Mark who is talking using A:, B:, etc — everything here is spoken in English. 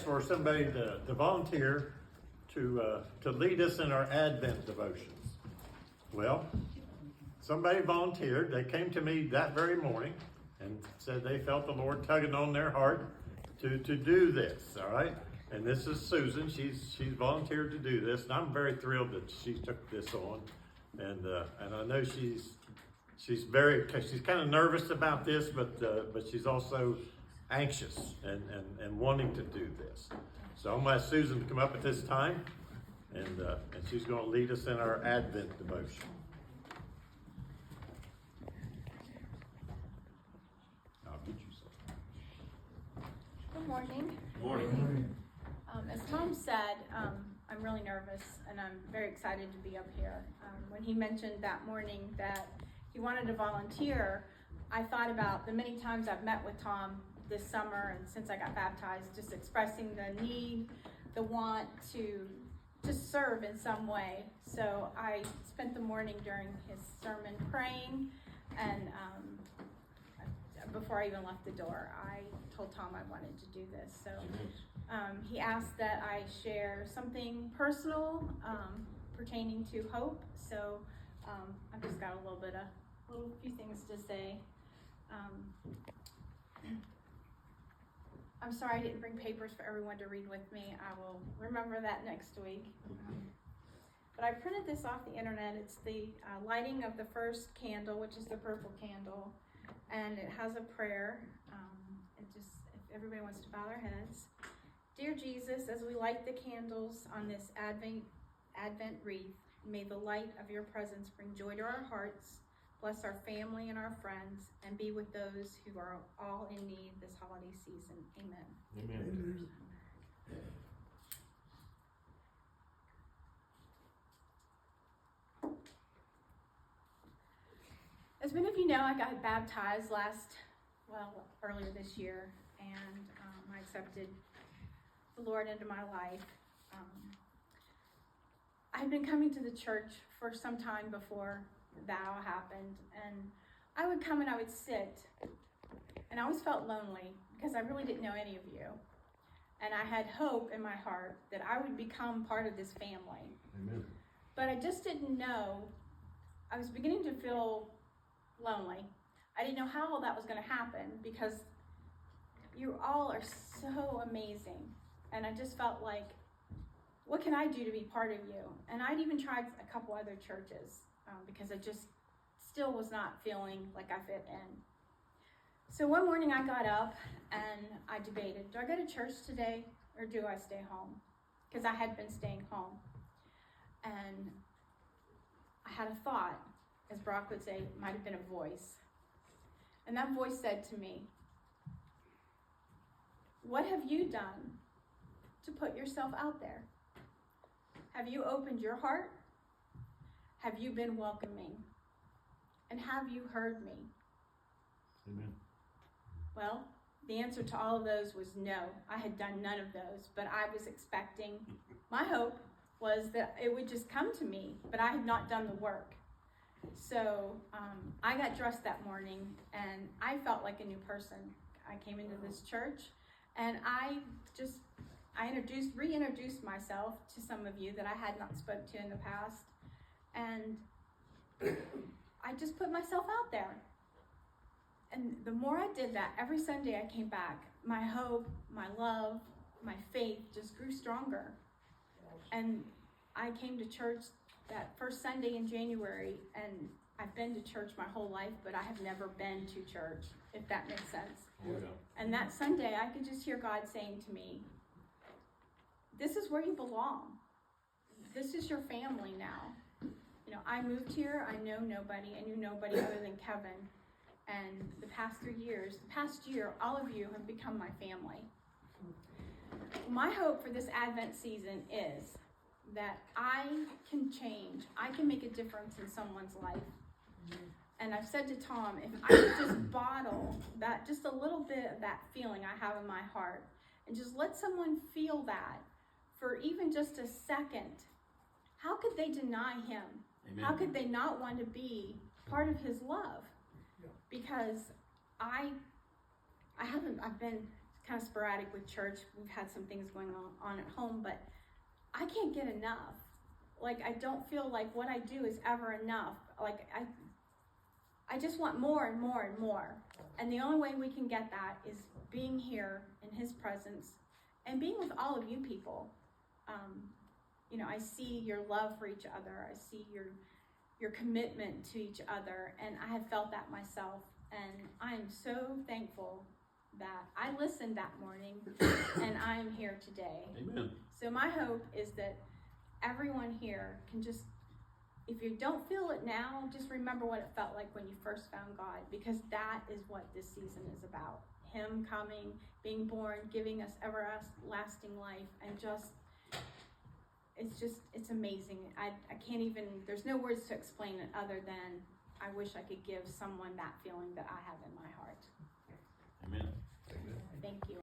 A: For somebody to volunteer to lead us in our Advent devotions. Well, somebody volunteered. They came to me that very morning and said they felt the Lord tugging on their heart to do this. All right, and this is Susan. She's volunteered to do this, and I'm very thrilled that she took this on. And I know she's kind of nervous about this, but she's also anxious and wanting to do this. So I'm going to ask Susan to come up at this time, and she's going to lead us in our Advent devotion. I'll get you some.
B: Good morning.
C: Good morning.
B: As Tom said, I'm really nervous and I'm very excited to be up here. When he mentioned that morning that he wanted to volunteer, I thought about the many times I've met with Tom this summer and since I got baptized, just expressing the need, the want to serve in some way. So I spent the morning during his sermon praying, and before I even left the door, I told Tom I wanted to do this. So he asked that I share something personal pertaining to hope. So I've just got a few things to say. I'm sorry I didn't bring papers for everyone to read with me. I will remember that next week. But I printed this off the internet. It's the lighting of the first candle, which is the purple candle, and it has a prayer. If everybody wants to bow their heads. Dear Jesus, as we light the candles on this Advent wreath, may the light of your presence bring joy to our hearts, bless our family and our friends, and be with those who are all in need this holiday season. Amen.
C: Amen.
B: As many of you know, I got baptized earlier this year, and I accepted the Lord into my life. I had been coming to the church for some time before that all happened, and I would come and I would sit, and I always felt lonely because I really didn't know any of you, and I had hope in my heart that I would become part of this family.
C: Amen.
B: But I just didn't know. I was beginning to feel lonely. I didn't know how all that was going to happen because you all are so amazing, and I just felt like, what can I do to be part of you? And I'd even tried a couple other churches because I just still was not feeling like I fit in. So one morning I got up and I debated, do I go to church today or do I stay home? Because I had been staying home. And I had a thought, as Brock would say, it might have been a voice. And that voice said to me, what have you done to put yourself out there? Have you opened your heart? Have you been welcoming? And have you heard me?
C: Amen.
B: Well, the answer to all of those was no. I had done none of those, but I was expecting, my hope was that it would just come to me, but I had not done the work. So I got dressed that morning and I felt like a new person. I came into this church and I reintroduced myself to some of you that I had not spoken to in the past. And I just put myself out there. And the more I did that, every Sunday I came back, my hope, my love, my faith just grew stronger. And I came to church that first Sunday in January, and I've been to church my whole life, but I have never been to church, if that makes sense.
C: Oh, yeah.
B: And that Sunday, I could just hear God saying to me, this is where you belong. This is your family now. You know, I moved here, I know nobody. I knew nobody other than Kevin. And the past year, all of you have become my family. My hope for this Advent season is that I can change. I can make a difference in someone's life. And I've said to Tom, if I could just bottle that, just a little bit of that feeling I have in my heart, and just let someone feel that for even just a second, how could they deny him?
C: Amen.
B: How could they not want to be part of his love? Because I've been kind of sporadic with church. We've had some things going on at home, but I can't get enough. Like, I don't feel like what I do is ever enough. Like, I just want more and more and more. And the only way we can get that is being here in his presence and being with all of you people. You know, I see your love for each other. I see your commitment to each other, and I have felt that myself. And I am so thankful that I listened that morning and I am here today.
D: Amen.
B: So my hope is that everyone here can just, if you don't feel it now, just remember what it felt like when you first found God, because that is what this season is about. Him coming, being born, giving us everlasting life, and it's amazing. I can't even, there's no words to explain it other than I wish I could give someone that feeling that I have in my heart.
D: Amen.
B: Thank you.